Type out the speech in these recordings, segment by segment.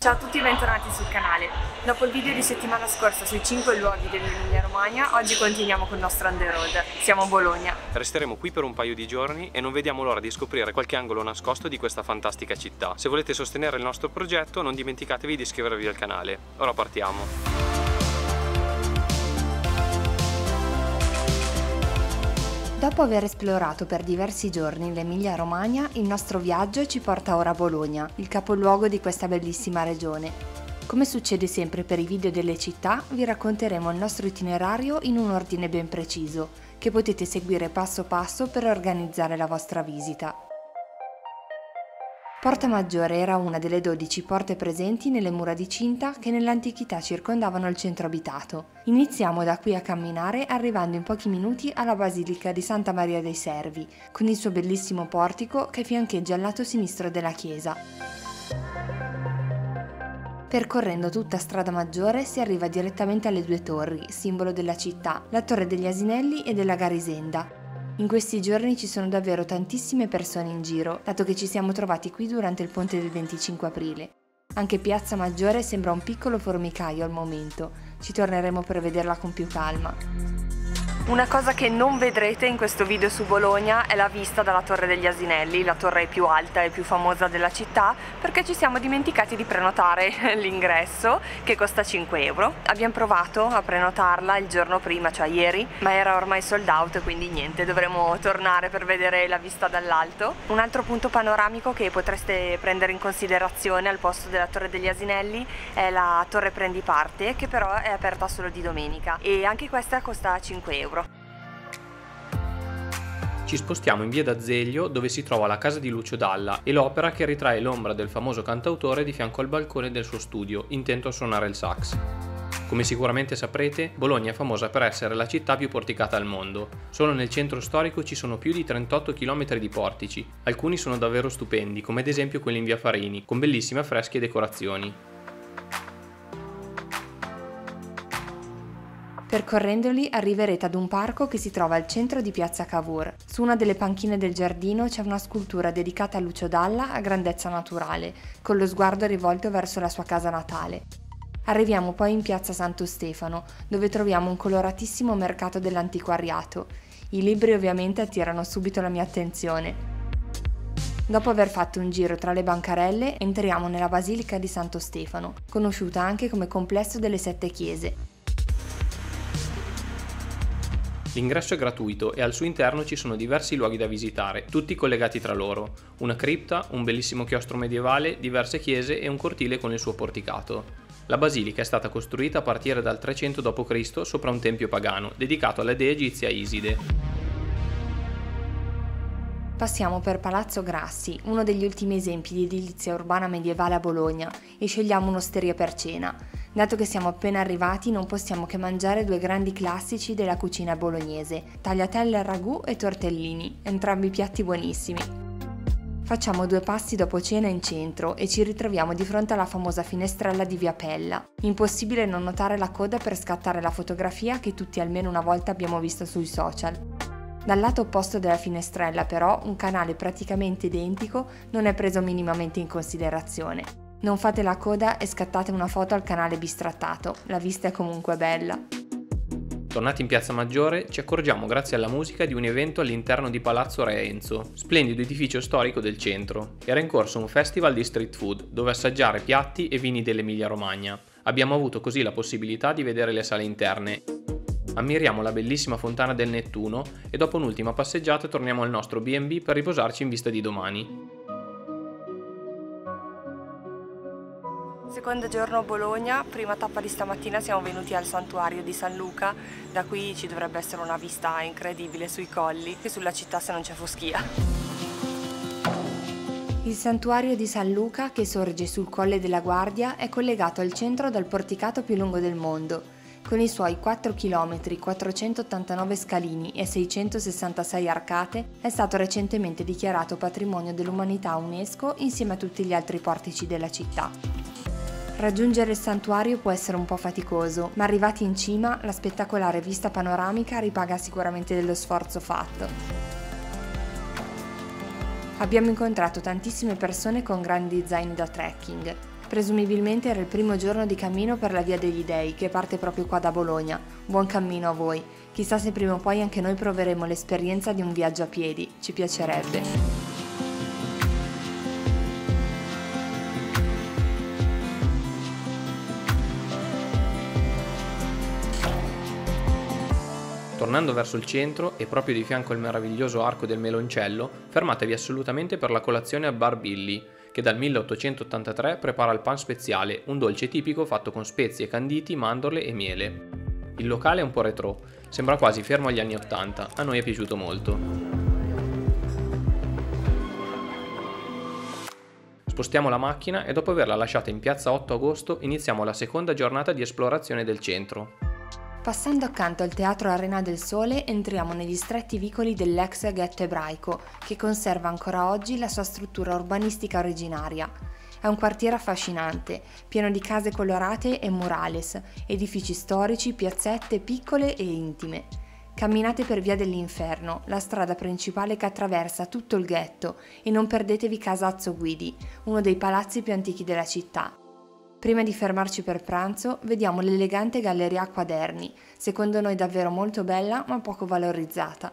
Ciao a tutti e bentornati sul canale. Dopo il video di settimana scorsa sui 5 luoghi dell'Emilia Romagna, oggi continuiamo con il nostro on the road. Siamo a Bologna. Resteremo qui per un paio di giorni e non vediamo l'ora di scoprire qualche angolo nascosto di questa fantastica città. Se volete sostenere il nostro progetto, non dimenticatevi di iscrivervi al canale. Ora partiamo. Dopo aver esplorato per diversi giorni l'Emilia Romagna, il nostro viaggio ci porta ora a Bologna, il capoluogo di questa bellissima regione. Come succede sempre per i video delle città, vi racconteremo il nostro itinerario in un ordine ben preciso, che potete seguire passo passo per organizzare la vostra visita. Porta Maggiore era una delle 12 porte presenti nelle mura di cinta che nell'antichità circondavano il centro abitato. Iniziamo da qui a camminare arrivando in pochi minuti alla Basilica di Santa Maria dei Servi, con il suo bellissimo portico che fiancheggia il lato sinistro della chiesa. Percorrendo tutta Strada Maggiore si arriva direttamente alle due torri, simbolo della città, la Torre degli Asinelli e della Garisenda. In questi giorni ci sono davvero tantissime persone in giro, dato che ci siamo trovati qui durante il ponte del 25 aprile. Anche Piazza Maggiore sembra un piccolo formicaio al momento, ci torneremo per vederla con più calma. Una cosa che non vedrete in questo video su Bologna è la vista dalla Torre degli Asinelli, la torre più alta e più famosa della città, perché ci siamo dimenticati di prenotare l'ingresso, che costa 5 euro. Abbiamo provato a prenotarla il giorno prima, cioè ieri, ma era ormai sold out, quindi niente, dovremo tornare per vedere la vista dall'alto. Un altro punto panoramico che potreste prendere in considerazione al posto della Torre degli Asinelli è la Torre Prendiparte, che però è aperta solo di domenica, e anche questa costa 5 euro. Ci spostiamo in via d'Azeglio, dove si trova la casa di Lucio Dalla e l'opera che ritrae l'ombra del famoso cantautore di fianco al balcone del suo studio, intento a suonare il sax. Come sicuramente saprete, Bologna è famosa per essere la città più porticata al mondo. Solo nel centro storico ci sono più di 38 km di portici. Alcuni sono davvero stupendi, come ad esempio quelli in via Farini, con bellissimi affreschi e decorazioni. Percorrendoli arriverete ad un parco che si trova al centro di Piazza Cavour. Su una delle panchine del giardino c'è una scultura dedicata a Lucio Dalla a grandezza naturale, con lo sguardo rivolto verso la sua casa natale. Arriviamo poi in Piazza Santo Stefano, dove troviamo un coloratissimo mercato dell'antiquariato. I libri ovviamente attirano subito la mia attenzione. Dopo aver fatto un giro tra le bancarelle, entriamo nella Basilica di Santo Stefano, conosciuta anche come Complesso delle Sette Chiese. L'ingresso è gratuito e al suo interno ci sono diversi luoghi da visitare, tutti collegati tra loro. Una cripta, un bellissimo chiostro medievale, diverse chiese e un cortile con il suo porticato. La basilica è stata costruita a partire dal 300 d.C. sopra un tempio pagano, dedicato alla dea egizia Iside. Passiamo per Palazzo Grassi, uno degli ultimi esempi di edilizia urbana medievale a Bologna, e scegliamo un'osteria per cena. Dato che siamo appena arrivati non possiamo che mangiare due grandi classici della cucina bolognese, tagliatelle al ragù e tortellini, entrambi piatti buonissimi. Facciamo due passi dopo cena in centro e ci ritroviamo di fronte alla famosa finestrella di Via Pella. Impossibile non notare la coda per scattare la fotografia che tutti almeno una volta abbiamo visto sui social. Dal lato opposto della finestrella però un canale praticamente identico non è preso minimamente in considerazione. Non fate la coda e scattate una foto al canale bistrattato, la vista è comunque bella. Tornati in Piazza Maggiore, ci accorgiamo grazie alla musica di un evento all'interno di Palazzo Re Enzo, splendido edificio storico del centro. Era in corso un festival di street food, dove assaggiare piatti e vini dell'Emilia Romagna. Abbiamo avuto così la possibilità di vedere le sale interne. Ammiriamo la bellissima fontana del Nettuno e dopo un'ultima passeggiata torniamo al nostro B&B per riposarci in vista di domani. Secondo giorno a Bologna, prima tappa di stamattina siamo venuti al santuario di San Luca, da qui ci dovrebbe essere una vista incredibile sui colli e sulla città se non c'è foschia. Il santuario di San Luca, che sorge sul Colle della Guardia, è collegato al centro dal porticato più lungo del mondo. Con i suoi 4 km, 489 scalini e 666 arcate, è stato recentemente dichiarato patrimonio dell'umanità UNESCO insieme a tutti gli altri portici della città. Raggiungere il santuario può essere un po' faticoso, ma arrivati in cima, la spettacolare vista panoramica ripaga sicuramente dello sforzo fatto. Abbiamo incontrato tantissime persone con grandi zaini da trekking. Presumibilmente era il primo giorno di cammino per la Via degli Dei, che parte proprio qua da Bologna. Buon cammino a voi. Chissà se prima o poi anche noi proveremo l'esperienza di un viaggio a piedi. Ci piacerebbe. Tornando verso il centro e proprio di fianco al meraviglioso Arco del Meloncello, fermatevi assolutamente per la colazione al Bar Billy, che dal 1883 prepara il pan speziale, un dolce tipico fatto con spezie, canditi, mandorle e miele. Il locale è un po' retro, sembra quasi fermo agli anni 80, a noi è piaciuto molto. Spostiamo la macchina e dopo averla lasciata in piazza 8 agosto iniziamo la seconda giornata di esplorazione del centro. Passando accanto al Teatro Arena del Sole entriamo negli stretti vicoli dell'ex ghetto ebraico, che conserva ancora oggi la sua struttura urbanistica originaria. È un quartiere affascinante, pieno di case colorate e murales, edifici storici, piazzette piccole e intime. Camminate per Via dell'Inferno, la strada principale che attraversa tutto il ghetto, e non perdetevi Casa Azzo Guidi, uno dei palazzi più antichi della città. Prima di fermarci per pranzo, vediamo l'elegante Galleria Quaderni, secondo noi davvero molto bella ma poco valorizzata.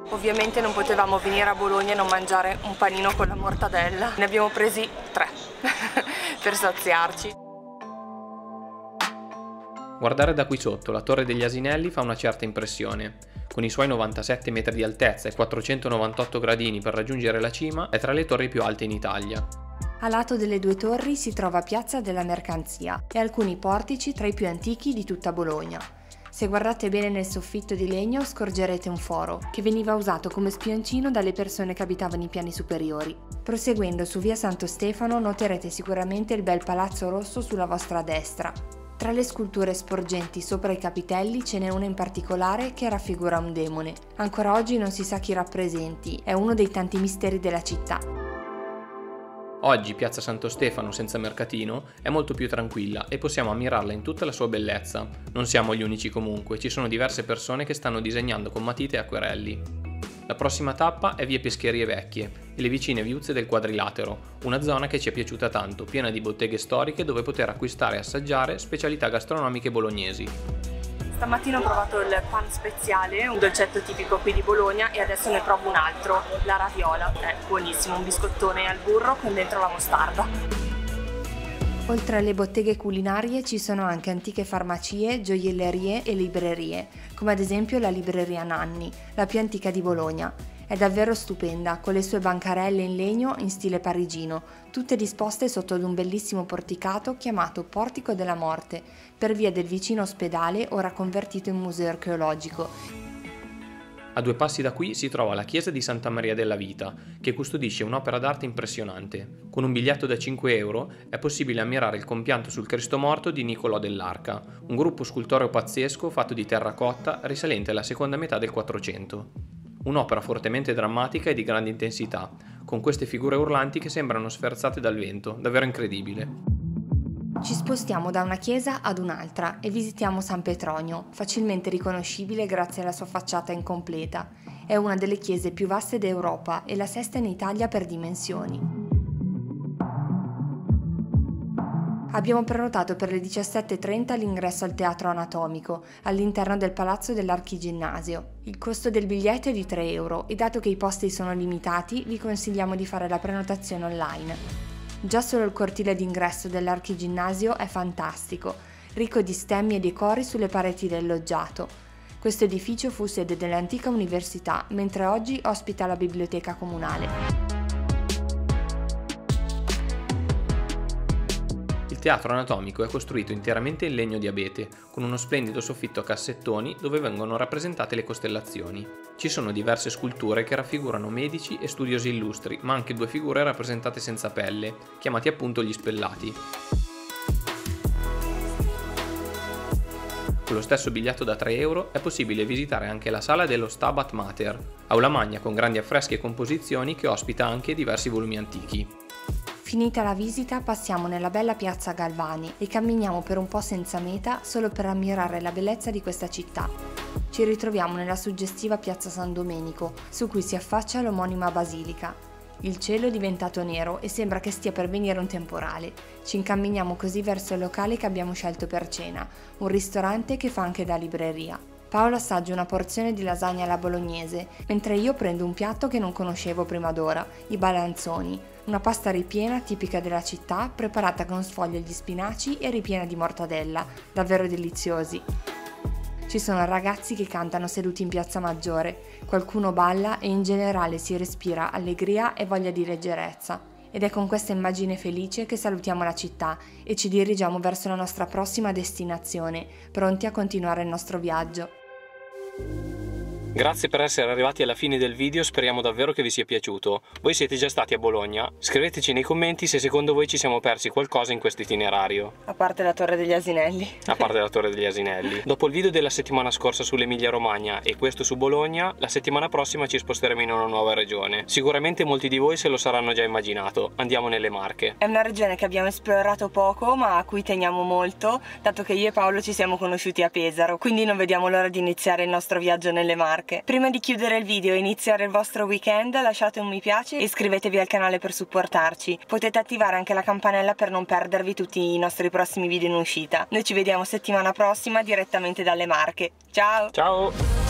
Ovviamente non potevamo venire a Bologna e non mangiare un panino con la mortadella. Ne abbiamo presi 3 per saziarci. Guardare da qui sotto la Torre degli Asinelli fa una certa impressione. Con i suoi 97 metri di altezza e 498 gradini per raggiungere la cima, è tra le torri più alte in Italia. A lato delle due torri si trova Piazza della Mercanzia e alcuni portici tra i più antichi di tutta Bologna. Se guardate bene nel soffitto di legno scorgerete un foro, che veniva usato come spioncino dalle persone che abitavano i piani superiori. Proseguendo su via Santo Stefano noterete sicuramente il bel Palazzo Rosso sulla vostra destra. Tra le sculture sporgenti sopra i capitelli ce n'è una in particolare che raffigura un demone. Ancora oggi non si sa chi rappresenti, è uno dei tanti misteri della città. Oggi Piazza Santo Stefano senza mercatino è molto più tranquilla e possiamo ammirarla in tutta la sua bellezza. Non siamo gli unici comunque, ci sono diverse persone che stanno disegnando con matite e acquerelli. La prossima tappa è via Pescherie Vecchie e le vicine viuzze del Quadrilatero, una zona che ci è piaciuta tanto, piena di botteghe storiche dove poter acquistare e assaggiare specialità gastronomiche bolognesi. Stamattina ho provato il pan speziale, un dolcetto tipico qui di Bologna, e adesso ne provo un altro, la raviola. È buonissimo, un biscottone al burro con dentro la mostarda. Oltre alle botteghe culinarie ci sono anche antiche farmacie, gioiellerie e librerie, come ad esempio la libreria Nanni, la più antica di Bologna. È davvero stupenda, con le sue bancarelle in legno in stile parigino, tutte disposte sotto ad un bellissimo porticato chiamato Portico della Morte, per via del vicino ospedale ora convertito in museo archeologico. A 2 passi da qui si trova la chiesa di Santa Maria della Vita, che custodisce un'opera d'arte impressionante. Con un biglietto da 5 euro è possibile ammirare il compianto sul Cristo morto di Niccolò dell'Arca, un gruppo scultoreo pazzesco fatto di terracotta risalente alla seconda metà del 400. Un'opera fortemente drammatica e di grande intensità, con queste figure urlanti che sembrano sferzate dal vento, davvero incredibile. Ci spostiamo da una chiesa ad un'altra e visitiamo San Petronio, facilmente riconoscibile grazie alla sua facciata incompleta. È una delle chiese più vaste d'Europa e la sesta in Italia per dimensioni. Abbiamo prenotato per le 17:30 l'ingresso al Teatro Anatomico, all'interno del Palazzo dell'Archiginnasio. Il costo del biglietto è di 3 euro e dato che i posti sono limitati, vi consigliamo di fare la prenotazione online. Già solo il cortile d'ingresso dell'Archiginnasio è fantastico, ricco di stemmi e decori sulle pareti del loggiato. Questo edificio fu sede dell'antica università, mentre oggi ospita la biblioteca comunale. Il teatro anatomico è costruito interamente in legno di abete, con uno splendido soffitto a cassettoni dove vengono rappresentate le costellazioni. Ci sono diverse sculture che raffigurano medici e studiosi illustri, ma anche 2 figure rappresentate senza pelle, chiamati appunto gli spellati. Con lo stesso biglietto da 3 euro è possibile visitare anche la sala dello Stabat Mater, aula magna con grandi affreschi e composizioni che ospita anche diversi volumi antichi. Finita la visita passiamo nella bella piazza Galvani e camminiamo per un po' senza meta solo per ammirare la bellezza di questa città. ci ritroviamo nella suggestiva piazza San Domenico, su cui si affaccia l'omonima basilica. Il cielo è diventato nero e sembra che stia per venire un temporale. Ci incamminiamo così verso il locale che abbiamo scelto per cena, un ristorante che fa anche da libreria. Paolo assaggia una porzione di lasagna alla bolognese, mentre io prendo un piatto che non conoscevo prima d'ora, i balanzoni, una pasta ripiena tipica della città, preparata con sfoglie di spinaci e ripiena di mortadella, davvero deliziosi. Ci sono ragazzi che cantano seduti in piazza Maggiore, qualcuno balla e in generale si respira allegria e voglia di leggerezza. Ed è con questa immagine felice che salutiamo la città e ci dirigiamo verso la nostra prossima destinazione, pronti a continuare il nostro viaggio. Grazie per essere arrivati alla fine del video, speriamo davvero che vi sia piaciuto. Voi siete già stati a Bologna? Scriveteci nei commenti se secondo voi ci siamo persi qualcosa in questo itinerario. A parte la Torre degli Asinelli. A parte la Torre degli Asinelli. Dopo il video della settimana scorsa sull'Emilia Romagna e questo su Bologna, la settimana prossima ci sposteremo in una nuova regione. Sicuramente molti di voi se lo saranno già immaginato. Andiamo nelle Marche. È una regione che abbiamo esplorato poco, ma a cui teniamo molto, dato che io e Paolo ci siamo conosciuti a Pesaro, quindi non vediamo l'ora di iniziare il nostro viaggio nelle Marche. Prima di chiudere il video e iniziare il vostro weekend, lasciate un mi piace e iscrivetevi al canale per supportarci. Potete attivare anche la campanella per non perdervi tutti i nostri prossimi video in uscita. Noi ci vediamo settimana prossima direttamente dalle Marche. Ciao! Ciao!